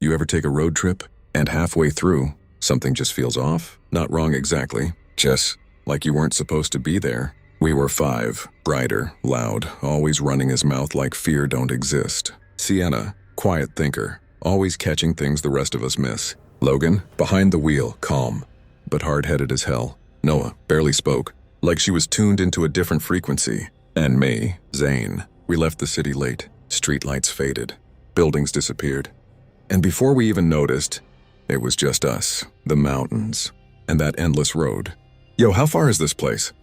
You ever take a road trip, and halfway through, something just feels off? Not wrong exactly, just like you weren't supposed to be there. We were five, brighter, loud, always running his mouth like fear don't exist. Sienna, quiet thinker, always catching things the rest of us miss. Logan, behind the wheel, calm, but hard-headed as hell. Noah barely spoke, like she was tuned into a different frequency. And me, Zane. We left the city late. Streetlights faded. Buildings disappeared. And before we even noticed, it was just us, the mountains, and that endless road. Yo, how far is this place?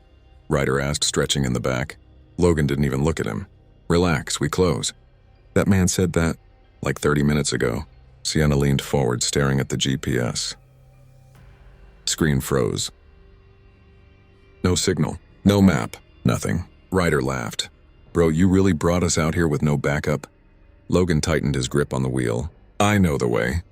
Ryder asked, stretching in the back. Logan didn't even look at him. Relax, we close. That man said that, like 30 minutes ago. Sienna leaned forward, staring at the GPS. Screen froze. No signal, no map, nothing. Ryder laughed. Bro, you really brought us out here with no backup? Logan tightened his grip on the wheel. I know the way.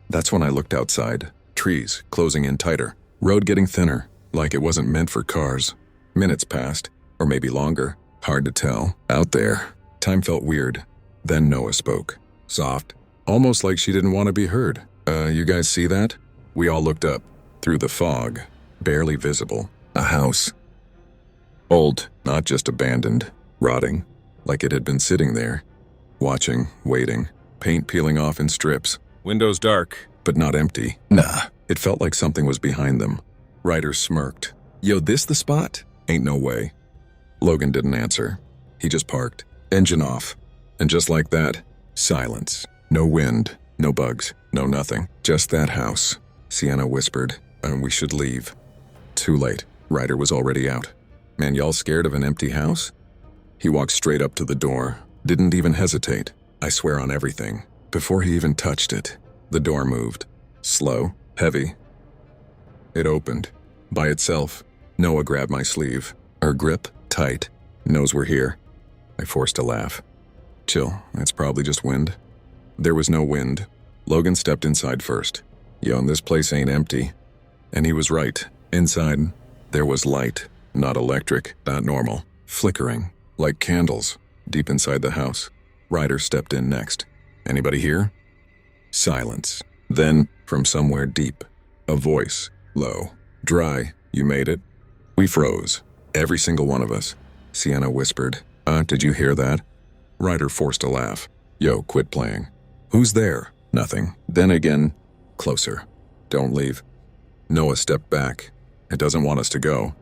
That's when I looked outside. Trees closing in tighter. Road getting thinner, like it wasn't meant for cars. Minutes passed, or maybe longer. Hard to tell. Out there. Time felt weird. Then Noah spoke. Soft. Almost like she didn't want to be heard. You guys see that? We all looked up. Through the fog. Barely visible. A house. Old, not just abandoned. Rotting. Like it had been sitting there. Watching, waiting. Paint peeling off in strips. Windows dark, but not empty. Nah. It felt like something was behind them. Ryder smirked. Yo, this the spot? Ain't no way. Logan didn't answer. He just parked. Engine off. And just like that, silence. No wind, no bugs, no nothing. Just that house. Sienna whispered, and we should leave. Too late. Ryder was already out. Man, y'all scared of an empty house? He walked straight up to the door. Didn't even hesitate. I swear on everything. Before he even touched it, the door moved. Slow, heavy. It opened. By itself. Noah grabbed my sleeve. Her grip, tight. Knows we're here. I forced a laugh. Chill, it's probably just wind. There was no wind. Logan stepped inside first. Yo, this place ain't empty. And he was right. Inside, there was light. Not electric, not normal. Flickering, like candles, deep inside the house. Ryder stepped in next. Anybody here? Silence. Then, from somewhere deep, a voice, low, dry. You made it. We froze. Every single one of us. Sienna whispered. Did you hear that? Ryder forced a laugh. Yo, quit playing. Who's there? Nothing. Then again, closer. Don't leave. Noah stepped back. It doesn't want us to go.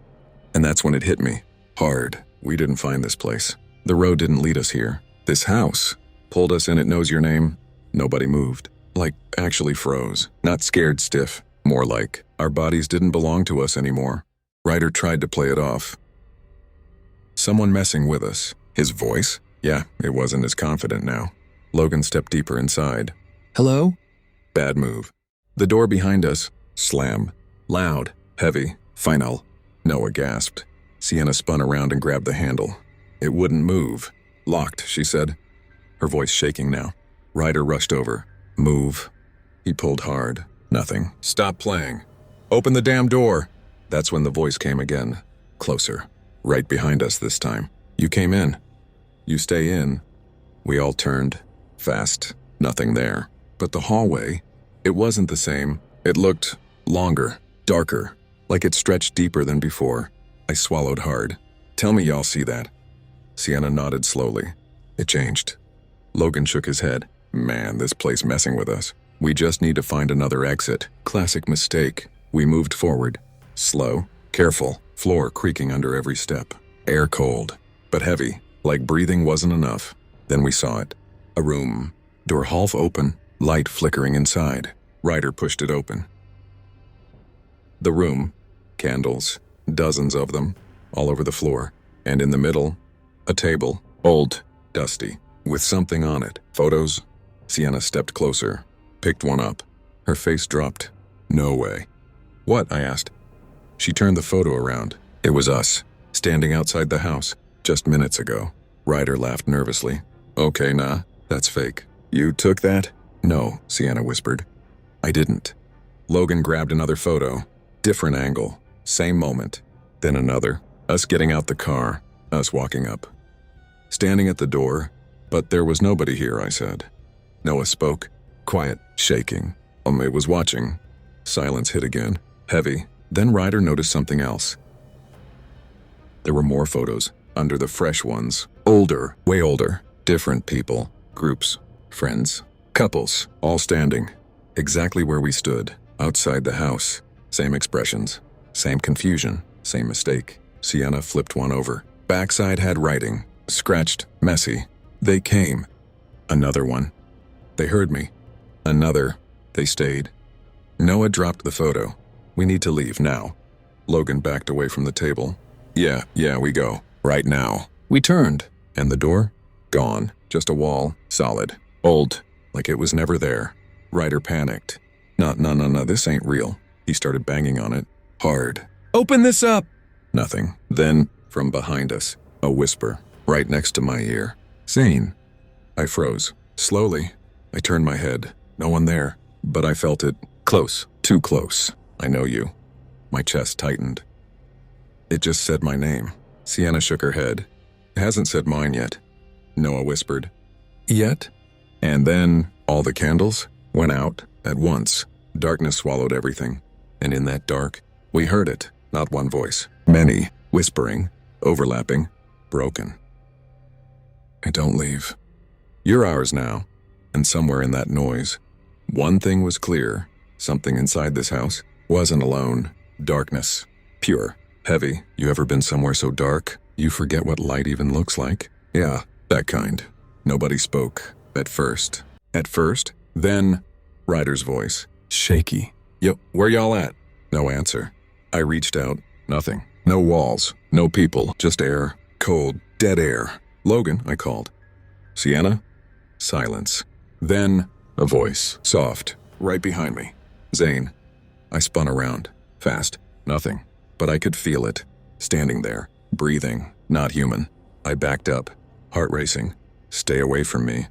And that's when it hit me. Hard. We didn't find this place. The road didn't lead us here. This house pulled us in. It knows your name. Nobody moved. Like, actually froze. Not scared stiff. More like, our bodies didn't belong to us anymore. Ryder tried to play it off. Someone messing with us. His voice? Yeah, it wasn't as confident now. Logan stepped deeper inside. Hello? Bad move. The door behind us. Slam. Loud. Heavy. Final. Noah gasped. Sienna spun around and grabbed the handle. It wouldn't move. Locked, she said. Her voice shaking now. Ryder rushed over. Move. He pulled hard. Nothing. Stop playing. Open the damn door. That's when the voice came again. Closer. Right behind us this time. You came in. You stay in. We all turned. Fast. Nothing there. But the hallway, it wasn't the same. It looked longer, darker, like it stretched deeper than before. I swallowed hard. Tell me y'all see that. Sienna nodded slowly. It changed. Logan shook his head. Man, this place messing with us. We just need to find another exit. Classic mistake. We moved forward. Slow, careful, floor creaking under every step. Air cold, but heavy, like breathing wasn't enough. Then we saw it. A room. Door half open, light flickering inside. Ryder pushed it open. The room. Candles. Dozens of them. All over the floor. And in the middle, a table. Old. Dusty. With something on it. Photos. Sienna stepped closer. Picked one up. Her face dropped. No way. What? I asked. She turned the photo around. It was us. Standing outside the house. Just minutes ago. Ryder laughed nervously. Okay, nah. That's fake. You took that? No, Sienna whispered. I didn't. Logan grabbed another photo. Different angle. Same moment. Then another. Us getting out the car. Us walking up. Standing at the door. But there was nobody here, I said. Noah spoke. Quiet. Shaking. It was watching. Silence hit again. Heavy. Then Ryder noticed something else. There were more photos, under the fresh ones. Older. Way older. Different people. Groups. Friends. Couples. All standing. Exactly where we stood. Outside the house. Same expressions. Same confusion. Same mistake. Sienna flipped one over. Backside had writing. Scratched. Messy. They came. Another one. They heard me. Another. They stayed. Noah dropped the photo. We need to leave now. Logan backed away from the table. Yeah, we go. Right now. We turned. And the door? Gone. Just a wall. Solid. Old. Like it was never there. Ryder panicked. No, this ain't real. He started banging on it. Hard. Open this up! Nothing. Then, from behind us, a whisper, right next to my ear. Zane. I froze. Slowly. I turned my head. No one there. But I felt it. Close. Too close. I know you. My chest tightened. It just said my name. Sienna shook her head. It hasn't said mine yet. Noah whispered. Yet? And then, all the candles went out at once. Darkness swallowed everything. And in that dark, we heard it. Not one voice. Many. Whispering. Overlapping. Broken. And don't leave. You're ours now. And somewhere in that noise, one thing was clear. Something inside this house wasn't alone. Darkness. Pure. Heavy. You ever been somewhere so dark, you forget what light even looks like? Yeah, that kind. Nobody spoke. At first. Then, Ryder's voice. Shaky. Yo, where y'all at? No answer. I reached out. Nothing. No walls. No people. Just air. Cold. Dead air. Logan, I called. Sienna? Silence. Then, a voice. Soft. Right behind me. Zane. I spun around. Fast. Nothing. But I could feel it. Standing there. Breathing. Not human. I backed up. Heart racing. Stay away from me.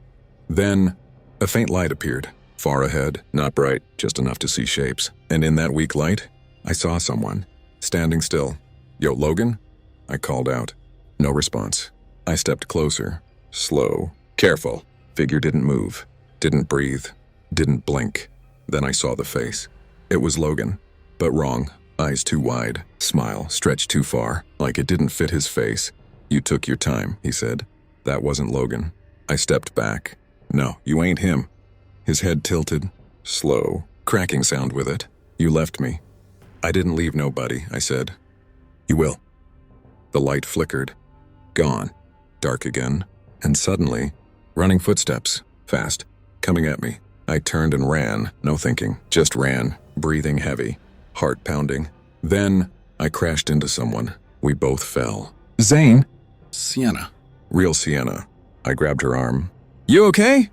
Then, a faint light appeared. Far ahead. Not bright. Just enough to see shapes. And in that weak light, I saw someone. Standing still. Yo, Logan? I called out. No response. I stepped closer. Slow. Careful. Figure didn't move. Didn't breathe. Didn't blink. Then I saw the face. It was Logan. But wrong. Eyes too wide. Smile stretched too far. Like it didn't fit his face. You took your time, he said. That wasn't Logan. I stepped back. No, you ain't him. His head tilted. Slow. Cracking sound with it. You left me. I didn't leave nobody, I said. You will. The light flickered. Gone. Dark again. And suddenly, running footsteps. Fast. Coming at me. I turned and ran. No thinking. Just ran. Breathing heavy. Heart pounding. Then, I crashed into someone. We both fell. Zane? Sienna. Real Sienna. I grabbed her arm. You okay?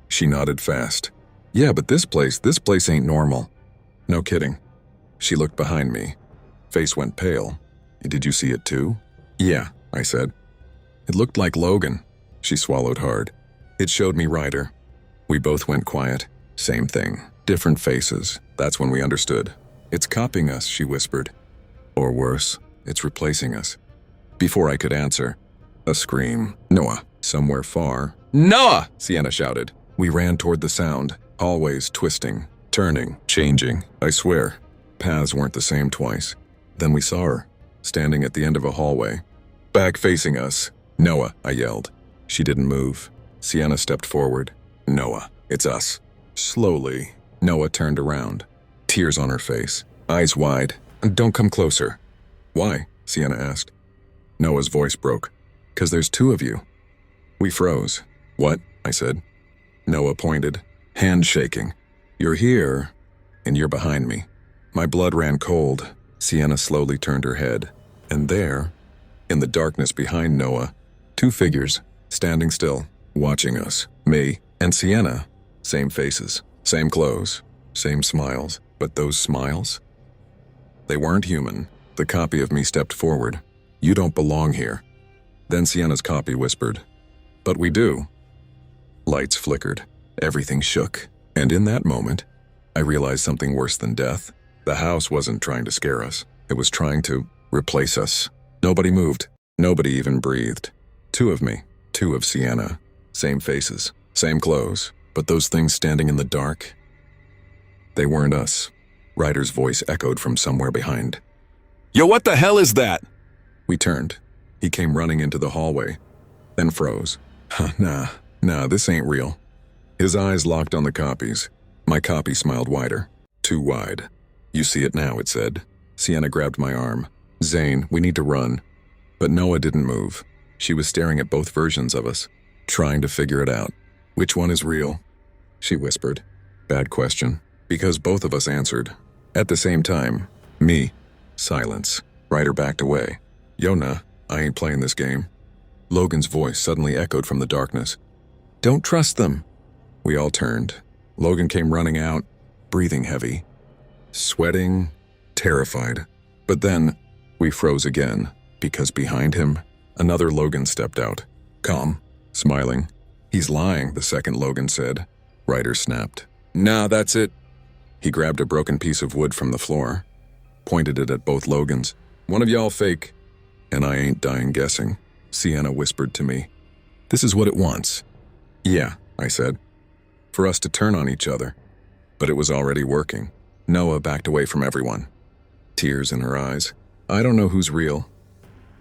She nodded fast. Yeah, but this place ain't normal. No kidding. She looked behind me. Face went pale. Did you see it too? Yeah, I said. It looked like Logan. She swallowed hard. It showed me Ryder. We both went quiet. Same thing. Different faces. That's when we understood. It's copying us, she whispered. Or worse, it's replacing us. Before I could answer, a scream. Noah, somewhere far. Noah! Sienna shouted. We ran toward the sound. Hallways twisting, turning, changing. I swear, paths weren't the same twice. Then we saw her, standing at the end of a hallway. Back facing us. Noah, I yelled. She didn't move. Sienna stepped forward. Noah, it's us. Slowly, Noah turned around. Tears on her face, eyes wide. Don't come closer. Why? Sienna asked. Noah's voice broke. 'Cause there's two of you. We froze. What? I said. Noah pointed, hand shaking. You're here, and you're behind me. My blood ran cold. Sienna slowly turned her head. And there, in the darkness behind Noah, two figures, standing still, watching us. Me and Sienna. Same faces, same clothes, same smiles. But those smiles? They weren't human. The copy of me stepped forward. You don't belong here. Then Sienna's copy whispered, but we do. Lights flickered. Everything shook. And in that moment, I realized something worse than death. The house wasn't trying to scare us. It was trying to replace us. Nobody moved. Nobody even breathed. Two of me. Two of Sienna. Same faces. Same clothes. But those things standing in the dark, they weren't us. Ryder's voice echoed from somewhere behind. Yo, what the hell is that? We turned. He came running into the hallway, then froze. Nah, this ain't real. His eyes locked on the copies. My copy smiled wider. Too wide. You see it now, it said. Sienna grabbed my arm. Zane, we need to run. But Noah didn't move. She was staring at both versions of us, trying to figure it out. Which one is real? She whispered. Bad question. Because both of us answered. At the same time. Me. Silence. Ryder backed away. Yona, I ain't playing this game. Logan's voice suddenly echoed from the darkness. Don't trust them. We all turned. Logan came running out, breathing heavy, sweating, terrified. But then, we froze again, because behind him, another Logan stepped out. Calm, smiling. He's lying, the second Logan said. Ryder snapped. Nah, that's it. He grabbed a broken piece of wood from the floor, pointed it at both Logans. One of y'all fake. And I ain't dying guessing, Sienna whispered to me. This is what it wants. Yeah, I said. For us to turn on each other. But it was already working. Noah backed away from everyone. Tears in her eyes. I don't know who's real.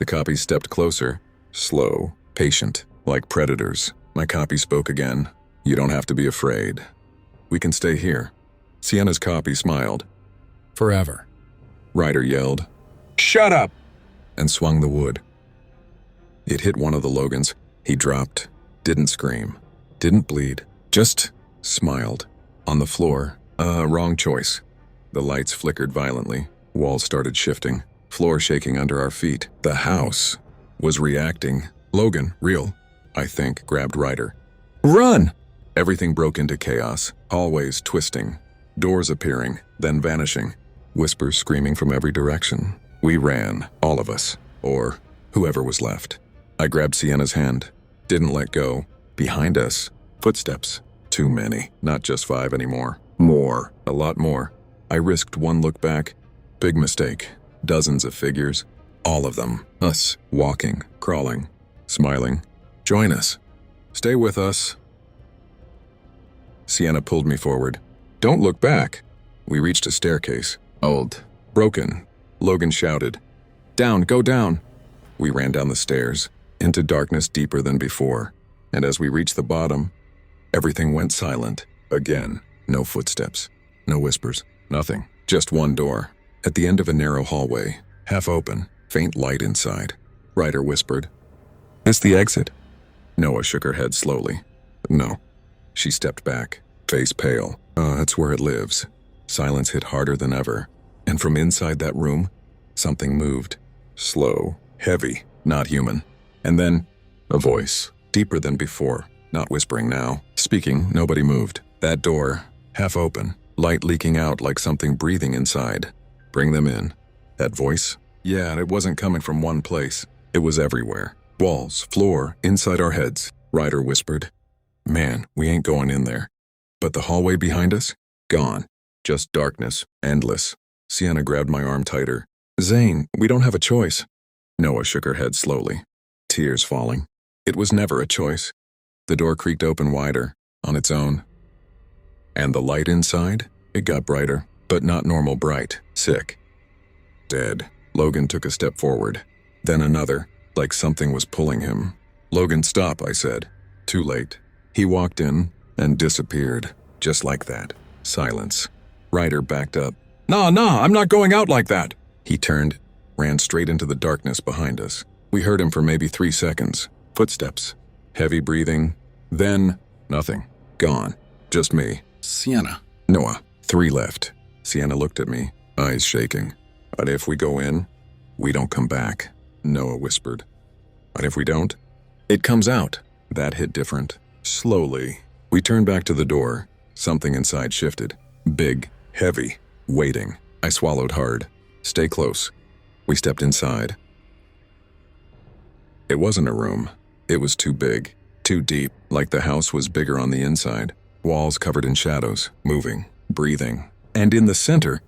The copies stepped closer, slow, patient, like predators. My copy spoke again. You don't have to be afraid. We can stay here. Sienna's copy smiled. Forever. Ryder yelled, Shut up! And swung the wood. It hit one of the Logans. He dropped, didn't scream, didn't bleed, just smiled. On the floor, wrong choice. The lights flickered violently. Walls started shifting, floor shaking under our feet. The house was reacting. Logan, real, I think, grabbed Ryder. Run! Everything broke into chaos, hallways twisting, doors appearing, then vanishing, whispers screaming from every direction. We ran, all of us, or whoever was left. I grabbed Sienna's hand, didn't let go. Behind us, footsteps. Too many, not just 5 anymore. More, a lot more. I risked one look back. Big mistake. Dozens of figures. All of them. Us, walking, crawling, smiling. Join us. Stay with us. Sienna pulled me forward. Don't look back. We reached a staircase. Old. Broken. Logan shouted. Down, go down. We ran down the stairs, into darkness deeper than before. And as we reached the bottom, everything went silent. Again. No footsteps. No whispers. Nothing. Just one door. At the end of a narrow hallway. Half open. Faint light inside. Ryder whispered. It's the exit. Noah shook her head slowly. No. She stepped back, face pale. That's where it lives. Silence hit harder than ever. And from inside that room, something moved. Slow, heavy, not human. And then, a voice, deeper than before, not whispering now. Speaking, nobody moved. That door, half open, light leaking out like something breathing inside. Bring them in. That voice? Yeah, and it wasn't coming from one place. It was everywhere. Walls, floor, inside our heads. Ryder whispered. Man, we ain't going in there. But the hallway behind us? Gone. Just darkness, endless. Sienna grabbed my arm tighter. Zane, we don't have a choice. Noah shook her head slowly, tears falling. It was never a choice. The door creaked open wider, on its own. And the light inside? It got brighter, but not normal bright, sick. Dead. Logan took a step forward, then another, like something was pulling him. Logan, stop, I said. Too late. He walked in and disappeared, just like that. Silence. Ryder backed up. Nah, I'm not going out like that. He turned, ran straight into the darkness behind us. We heard him for maybe 3 seconds. Footsteps. Heavy breathing. Then, nothing. Gone. Just me. Sienna. Noah. 3 left. Sienna looked at me, eyes shaking. But if we go in, we don't come back, Noah whispered. But if we don't, it comes out. That hit different. Slowly. We turned back to the door. Something inside shifted. Big, heavy, waiting. I swallowed hard. Stay close. We stepped inside. It wasn't a room. It was too big, too deep, like the house was bigger on the inside. Walls covered in shadows, moving, breathing. And in the center,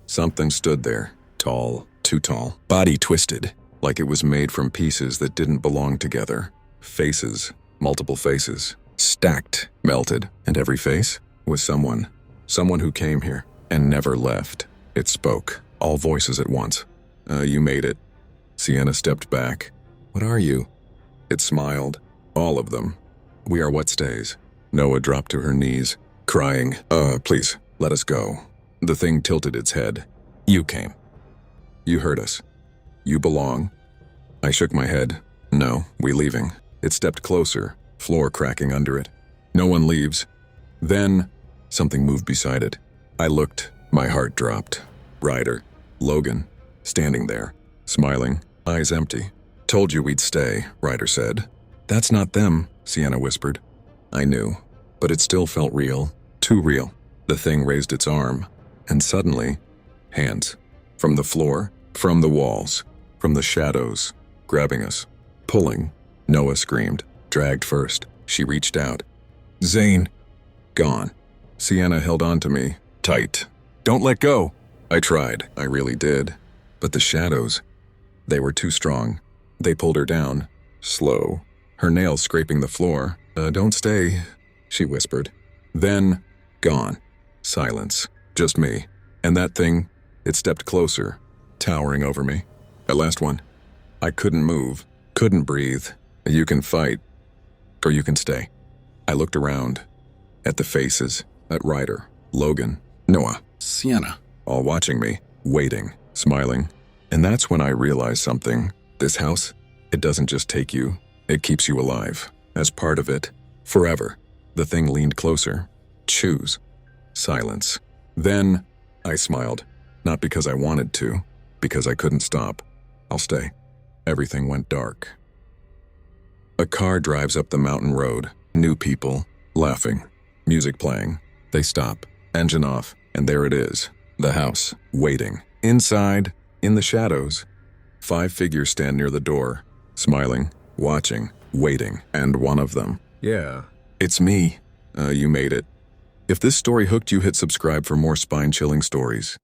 something stood there. Tall, too tall. Body twisted, like it was made from pieces that didn't belong together. Faces, multiple faces. stacked, melted, and every face was someone. Someone who came here and never left. It spoke, all voices at once. You made it. Sienna stepped back. What are you? It smiled. All of them. We are what stays. Noah dropped to her knees, crying, please, let us go. The thing tilted its head. You came. You heard us. You belong. I shook my head. No, we leaving. It stepped closer, floor cracking under it. No one leaves. Then, something moved beside it. I looked. My heart dropped. Ryder, Logan, standing there, smiling, eyes empty. Told you we'd stay, Ryder said. That's not them, Sienna whispered. I knew, but it still felt real. Too real. The thing raised its arm, and suddenly, hands. From the floor, from the walls, from the shadows, grabbing us, pulling. Noah screamed, dragged first. She reached out. Zane. Gone. Sienna held on to me, tight. Don't let go. I tried, I really did. But the shadows, they were too strong. They pulled her down, slow, her nails scraping the floor. Don't stay, she whispered. Then, gone. Silence. Just me. And that thing, it stepped closer, towering over me. At last one. I couldn't move, couldn't breathe. You can fight, or you can stay. I looked around, at the faces, at Ryder, Logan, Noah, Sienna, all watching me, waiting, smiling. And that's when I realized something. This house, it doesn't just take you, it keeps you alive. As part of it, forever. The thing leaned closer. Choose. Silence. Then, I smiled. Not because I wanted to, because I couldn't stop. I'll stay. Everything went dark. A car drives up the mountain road. New people, laughing, music playing. They stop, engine off, and there it is. The house, waiting. Inside, in the shadows, 5 figures stand near the door, smiling, watching, waiting, and one of them. Yeah. It's me. You made it. If this story hooked you, hit subscribe for more spine-chilling stories.